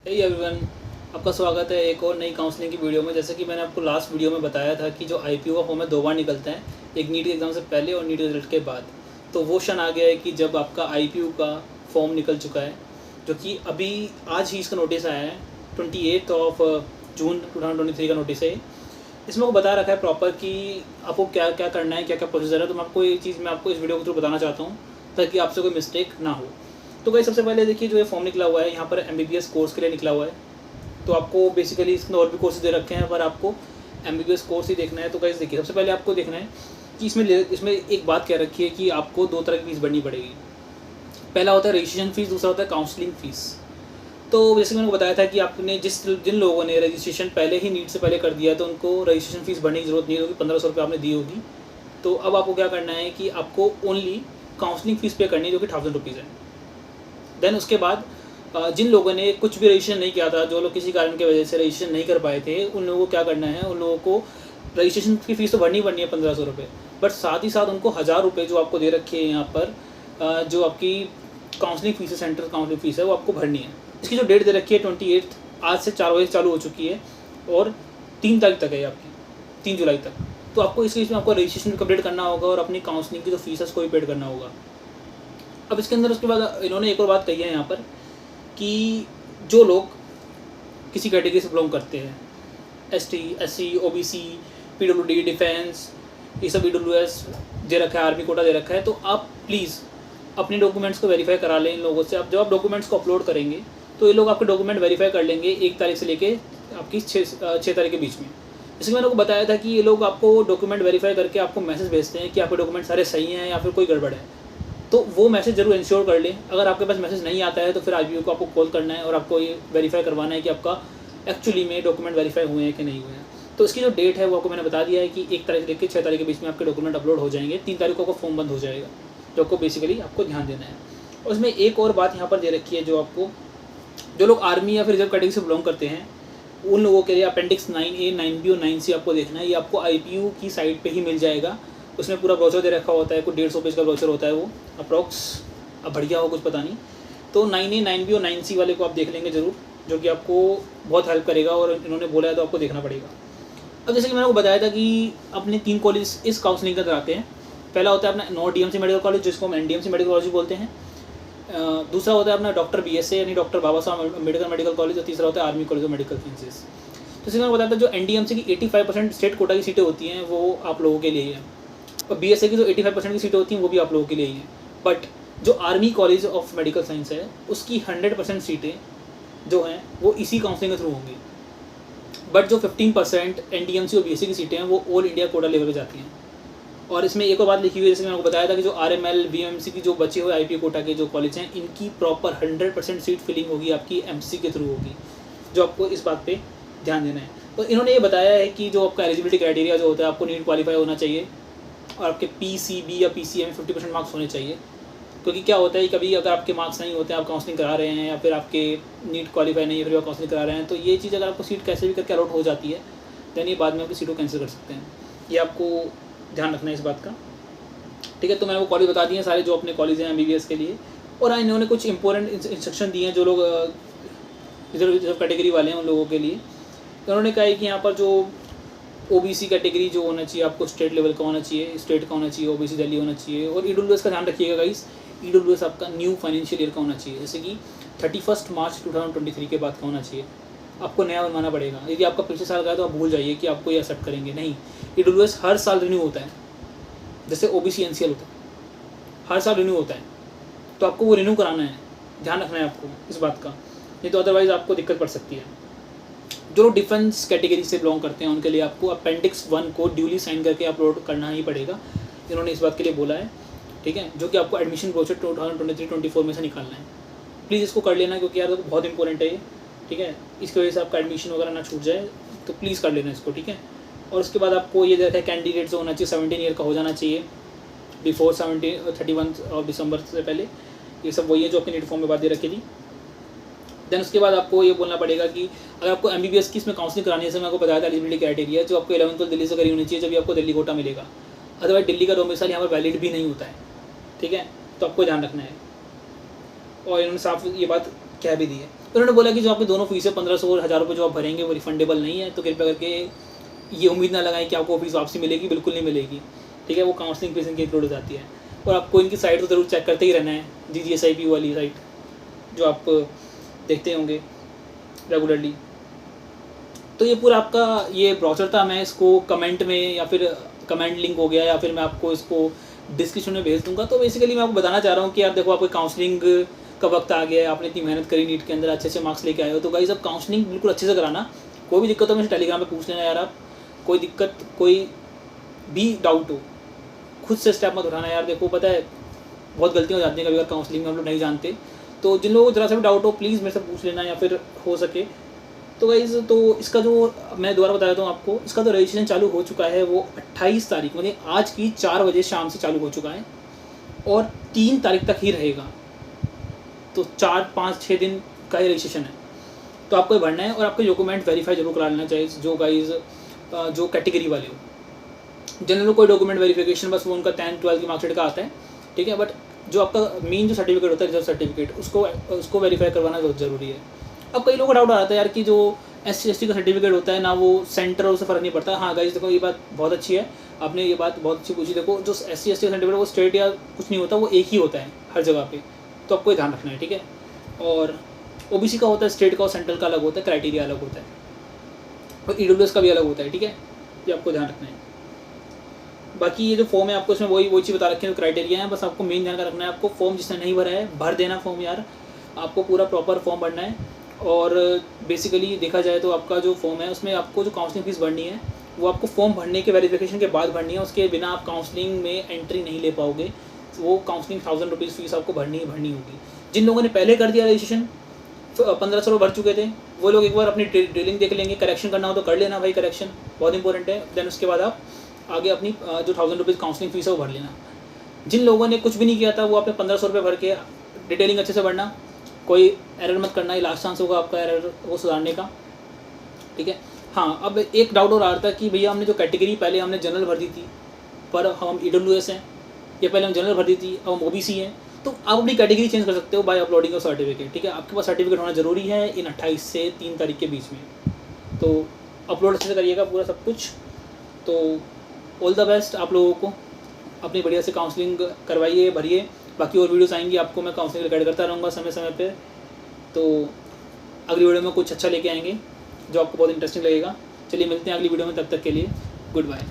Hey everyone, आपका स्वागत है एक और नई काउंसलिंग की वीडियो में। जैसे कि मैंने आपको लास्ट वीडियो में बताया था कि जो आईपीओ का फॉर्म है 2 बार निकलता है, एक नीट के एग्ज़ाम से पहले और नीट रिजल्ट के बाद। तो वो क्षण आ गया है कि जब आपका आईपीओ का फॉर्म निकल चुका है, जो कि अभी आज ही इसका नोटिस आया है। 28 जून 2023 का नोटिस है। इसमें वो बता रखा है प्रॉपर कि आपको क्या क्या करना है, क्या क्या प्रोसीजर है। तो मैं आपको ये चीज़ मैं आपको इस वीडियो के थ्रू बताना चाहता हूँ ताकि आपसे कोई मिस्टेक ना हो। तो भाई सबसे पहले देखिए, जो ये फॉर्म निकला हुआ है यहाँ पर एमबीबीएस कोर्स के लिए निकला हुआ है। तो आपको बेसिकली इसमें और भी कोर्सेज दे रखे हैं, पर आपको एमबीबीएस कोर्स ही देखना है। तो गाइस देखिए, सबसे पहले आपको देखना है कि इसमें एक बात कह रखी है कि आपको 2 तरह की फीस भरनी पड़ेगी। पहला होता है रजिस्ट्रेशन फ़ीस, दूसरा होता है काउंसलिंग फ़ीस। तो जैसे मैंने बताया था कि आपने जिन लोगों ने रजिस्ट्रेशन पहले ही नीट से पहले कर दिया, तो उनको रजिस्ट्रेशन फ़ीस भरने की ज़रूरत नहीं होगी। 1500 रुपये आपने दी होगी। तो अब आपको क्या करना है कि आपको ओनली काउंसलिंग फ़ीस पे करनी है, जो कि 1000 रुपीज़ है। देन उसके बाद जिन लोगों ने कुछ भी रजिस्ट्रेशन नहीं किया था, जो लोग किसी कारण की वजह से रजिस्ट्रेशन नहीं कर पाए थे, उन लोगों को क्या करना है, उन लोगों को रजिस्ट्रेशन की फ़ीस तो भरनी है 1500 रुपये, बट साथ ही साथ उनको 1000 रुपये जो आपको दे रखी है यहाँ पर, जो आपकी काउंसलिंग फ़ीस है, सेंट्रल काउंसलिंग फ़ीस है, वो आपको भरनी है। इसकी जो डेट दे रखी है 28, आज से 4 बजे चालू हो चुकी है और 3 तारीख तक है आपकी, 3 जुलाई तक। तो आपको इसमें आपको रजिस्ट्रेशन कंप्लीट करना होगा और अपनी काउंसलिंग की जो फीस है उसको भी पेड करना होगा। अब इसके अंदर उसके बाद इन्होंने एक और बात कही है यहाँ पर कि जो लोग किसी कैटेगरी से बिलोंग करते हैं, ST, SC, OBC, PWD, defence, ये सब ईडब्ल्यूएस दे रखा है, आर्मी कोटा दे रखा है, तो आप प्लीज़ अपने डॉक्यूमेंट्स को वेरीफाई करा लें इन लोगों से। अब जब आप डॉक्यूमेंट्स को अपलोड करेंगे तो ये लोग आपके डॉक्यूमेंट वेरीफाई कर लेंगे 1 तारीख से लेके आपकी 6 तारीख के बीच में। जैसे मैंने आपको बताया था कि ये लोग आपको डॉक्यूमेंट वेरीफाई करके आपको मैसेज भेजते हैं कि आपके डॉक्यूमेंट सारे सही हैं या फिर कोई गड़बड़ है। तो वो मैसेज जरूर इंश्योर कर लें। अगर आपके पास मैसेज नहीं आता है तो फिर आईपीओ को आपको कॉल करना है और आपको ये वेरीफाई करवाना है कि आपका एक्चुअली में डॉक्यूमेंट वेरीफाई हुए हैं कि नहीं हुए हैं। तो इसकी जो डेट है वो आपको मैंने बता दिया है कि 1 तारीख से लेकर 6 तारीख के बीच में आपके डॉक्यूमेंट अपलोड हो जाएंगे। 3 तारीख को आपका फॉर्म बंद हो जाएगा, जो आपको बेसिकली आपको ध्यान देना है। और उसमें एक और बात यहाँ पर दे रखी है, जो लोग आर्मी या फिर रिजर्व कैटेगरी से बिलोंग करते हैं, उन लोगों के लिए अपेंडिक्स 9A, 9B और 9C आपको देखना है। ये आपको आईपीओ की साइट पे ही मिल जाएगा। उसमें पूरा ब्रोचर दे रखा होता है, कुछ 150 पेज का ब्रोचर होता है वो अप्रॉक्स। अब बढ़िया हो कुछ पता नहीं। तो 9A, 9B और 9C वाले को आप देख लेंगे ज़रूर, जो कि आपको बहुत हेल्प करेगा और इन्होंने बोला है तो आपको देखना पड़ेगा। अब जैसे कि मैंने आपको बताया था कि अपने 3 कॉलेज इस काउंसलिंग के अंदर आते हैं। पहला होता है अपना नॉर्थ डीएमसी मेडिकल कॉलेज, जिसको हम एनडीएमसी मेडिकल कॉलेज बोलते हैं। दूसरा होता है अपना डॉक्टर BSA यानी डॉक्टर बाबा साहब अम्बेडकर मेडिकल कॉलेज, और तीसरा होता है army college of medical sciences. तो जैसे मैंने बताया था, जो एनडीएमसी की 85% स्टेट कोटा की सीटें होती हैं वो आप लोगों के लिए ही है, और BSA की जो 85% की सीटें होती हैं वो भी आप लोगों के लिए ही है। बट जो army college of medical science है, उसकी 100% सीटें जो हैं वो इसी काउंसलिंग के थ्रू होंगी। बट जो 15% एनडीएमसी और BSA की सीटें हैं वो ऑल इंडिया कोटा लेवल पर जाती हैं। और इसमें एक और बात लिखी हुई है, जैसे मैंने आपको बताया था कि जो RML, VMC की जो बचे हुए आईपीओ कोटा के जो कॉलेज हैं, इनकी प्रॉपर 100% सीट फिलिंग होगी आपकी एमसी के थ्रू होगी, जो आपको इस बात पे ध्यान देना है। तो इन्होंने ये बताया है कि जो आपका एलिजिबिलिटी क्राइटेरिया जो होता है, आपको नीट क्वालिफाई होना चाहिए और आपके PCB या PCA में 50% मार्क्स होने चाहिए। क्योंकि क्या होता है, कभी अगर आपके मार्क्स नहीं होते हैं, आप काउंसलिंग करा रहे हैं, या फिर आपके नीट क्वालिफाई नहीं है फिर आप काउंसलिंग करा रहे हैं, तो ये चीज़ अगर आपको सीट कैसे भी करके अलॉट हो जाती है, दैन ये बाद में आपकी सीट को कैंसिल कर सकते हैं। ये आपको ध्यान रखना है इस बात का, ठीक है। तो मैंने वो कॉलेज बता दिए हैं सारे जो अपने कॉलेज हैं एमबीबीएस के लिए। और हाँ, इन्होंने कुछ इंपॉर्टेंट इंस्ट्रक्शन दिए हैं जो लोग रिजर्व कैटेगरी वाले हैं उन लोगों के लिए। उन्होंने कहा है कि यहाँ पर जो ओबीसी कैटेगरी जो होना चाहिए, आपको स्टेट लेवल का होना चाहिए, स्टेट का होना चाहिए, ओबीसी दिल्ली होना चाहिए। और ईडब्ल्यूएस का ध्यान रखिएगा गाइस, ईडब्ल्यूएस आपका न्यू फाइनेंशियल ईयर का होना चाहिए, जैसे कि 31 मार्च 2023 के बाद का होना चाहिए। आपको नया बनवाना पड़ेगा। यदि आपका पिछले साल का है तो आप भूल जाइए कि आपको ये एक्सेप्ट करेंगे, नहीं। ईडब्ल्यूएस हर साल रिन्यू होता है, जैसे OBC NCL होता है, हर साल रिन्यू होता है। तो आपको वो रिन्यू कराना है, ध्यान रखना है आपको इस बात का, नहीं तो अदरवाइज़ आपको दिक्कत पड़ सकती है। जो लोग डिफेंस कैटेगरी से बिलोंग करते हैं उनके लिए आपको अपेंडिक्स 1 को ड्यूली साइन करके अपलोड करना ही पड़ेगा, इन्होंने इस बात के लिए बोला है, ठीक है। जो कि आपको एडमिशन ब्रोचर 2023-24 में से निकालना है। प्लीज़ इसको कर लेना, क्योंकि यार बहुत इंपॉर्टेंट है ये, ठीक है। इसकी वजह से आपका एडमिशन वगैरह ना छूट जाए, तो प्लीज़ कर लेना इसको, ठीक है। और उसके बाद आपको ये देखा है कैंडिडेट जो होना चाहिए 17 ईयर का हो जाना चाहिए बिफोर 31 दिसंबर से पहले। ये सब वही है जो आपके नीट फॉर्म में बात दे रखी थी। देन उसके बाद आपको ये बोलना पड़ेगा कि अगर आपको एमबीबीएस की इसमें काउंसलिंग करानी है, जैसे मैं आपको बताया था एलिजिबिलिटी क्राइटेरिया, जो आपको 11th तो दिल्ली से करी होनी चाहिए, जब भी आपको दिल्ली कोटा मिलेगा। अदरवाइज दिल्ली का डोमिसाइल यहाँ पर वैलिड भी नहीं होता है, ठीक है। तो आपको ध्यान रखना है, और इन्होंने साफ ये बात कह भी दी है। उन्होंने बोला कि जो आपकी दोनों फीसें 1500 और 1000 रुपये जो आप भरेंगे वो रिफंडेबल नहीं है, तो कृपया करके ये उम्मीद ना लगाएं कि आपको फीस वापसी मिलेगी, बिल्कुल नहीं मिलेगी, ठीक है। वो काउंसलिंग फीस इनकी इंक्लूड हो जाती है। और आपको इनकी साइट तो ज़रूर चेक करते ही रहना है, GGSIP वाली साइट जो आप देखते होंगे रेगुलरली। तो ये पूरा आपका ये ब्राउज़र था। मैं इसको कमेंट में या फिर कमेंट लिंक हो गया या फिर मैं आपको इसको डिस्क्रिप्शन में भेज दूंगा। तो बेसिकली मैं आपको बताना चाह रहा हूँ कि यार देखो, आपको काउंसलिंग का वक्त आ गया है, आपने इतनी मेहनत करी नीट के अंदर, अच्छे अच्छे मार्क्स लेके आए हो, तो गाइस अब काउंसलिंग बिल्कुल अच्छे से कराना। कोई भी दिक्कत हो मुझे टेलीग्राम पे पूछ लेना यार, आप कोई दिक्कत कोई भी डाउट हो, खुद से स्टेप मत उठाना यार। देखो पता है बहुत गलतियाँ हो जाती हैं कभी अगर काउंसलिंग में हम लोग नहीं जानते, तो जिन लोगों को जरा सा भी डाउट हो प्लीज़ मेरे से पूछ लेना, या फिर हो सके तो गाइज़ तो इसका जो मैं दोबारा बता देता हूँ आपको, इसका तो रजिस्ट्रेशन चालू हो चुका है, वो 28 तारीख मतलब आज की 4 बजे शाम से चालू हो चुका है और 3 तारीख तक ही रहेगा। तो 4, 5, 6 दिन का ही रजिस्ट्रेशन है। तो आपको ये भरना है और आपके डॉक्यूमेंट वेरीफाई जरूर करा लेना चाहिए, जो गाइज़ जो कैटेगरी वाले हो। जनरल कोई डॉक्यूमेंट वेरिफिकेशन बस वो उनका 10th 12th की मार्कशीट का आता है, ठीक है। बट जो आपका मेन जो सर्टिफिकेट होता है, रिजर्व सर्टिफिकेट, उसको वेरीफाई करवाना बहुत ज़रूरी है। अब कई लोगों को डाउट आ रहा है यार कि जो SC/ST का सर्टिफिकेट होता है ना, वो सेंटर उससे फ़र्क नहीं पड़ता। हाँ गाइस देखो, ये बात बहुत अच्छी है, आपने ये बात बहुत अच्छी पूछी। देखो जो SC/ST का सर्टिफिकेट वो स्टेट या कुछ नहीं होता, वो एक ही होता है हर जगह पे, तो आपको ये ध्यान रखना है, ठीक है। और OBC का होता है स्टेट का और सेंट्रल का अलग होता है, क्राइटेरिया अलग होता है, और EWS का भी अलग होता है, ठीक है। ये आपको ध्यान रखना है। बाकी ये जो फॉर्म है आपको इसमें वही चीज़ बता रखी है, क्राइटेरिया है, बस आपको मेन ध्यान रखना है। आपको फॉर्म जिसने नहीं भरा है भर देना फॉर्म यार, आपको पूरा प्रॉपर फॉर्म भरना है। और बेसिकली देखा जाए तो आपका जो फॉर्म है उसमें आपको जो काउंसलिंग फ़ीस भरनी है वो आपको फॉर्म भरने के वेरिफिकेशन के बाद भरनी है, उसके बिना आप काउंसलिंग में एंट्री नहीं ले पाओगे। वो काउंसलिंग 1000 रुपीज़ फीस आपको भरनी होगी। जिन लोगों ने पहले कर दिया रजिस्ट्रेशन, 1500 रुपये भर चुके थे, वो लोग एक बार अपनी ड्रिलिंग देख लेंगे, करेक्शन करना हो तो कर लेना भाई, करेक्शन बहुत इंपॉर्टेंट है। देन उसके बाद आप आगे अपनी जो 1000 रुपीज़ काउंसलिंग फ़ीस है वो भर लेना। जिन लोगों ने कुछ भी नहीं किया था वो आपने 1500 रुपये भर के डिटेलिंग अच्छे से भरना, कोई एरर मत करना, ये लास्ट चांस होगा आपका एरर वो सुधारने का, ठीक है। हाँ, अब एक डाउट और आ रहा था कि भैया हमने जो कैटेगरी पहले हमने जनरल भर दी थी, पर हम EWS हैं, या पहले हम जनरल भर दी थी अब हम OBC हैं, तो आप अपनी कैटेगरी चेंज कर सकते हो बाय अपलोडिंग ऑफ सर्टिफिकेट, ठीक है। आपके पास सर्टिफिकेट होना जरूरी है इन 28 से 3 तारीख के बीच में, तो अपलोड अच्छे से करिएगा पूरा सब कुछ। तो ऑल द बेस्ट आप लोगों को, अपनी बढ़िया से काउंसलिंग करवाइए, भरिए। बाकी और वीडियोस आएंगी, आपको मैं काउंसलिंग रिकॉर्ड करता रहूँगा समय समय पे। तो अगली वीडियो में कुछ अच्छा लेके आएंगे जो आपको बहुत इंटरेस्टिंग लगेगा। चलिए मिलते हैं अगली वीडियो में, तब तक के लिए गुड बाय।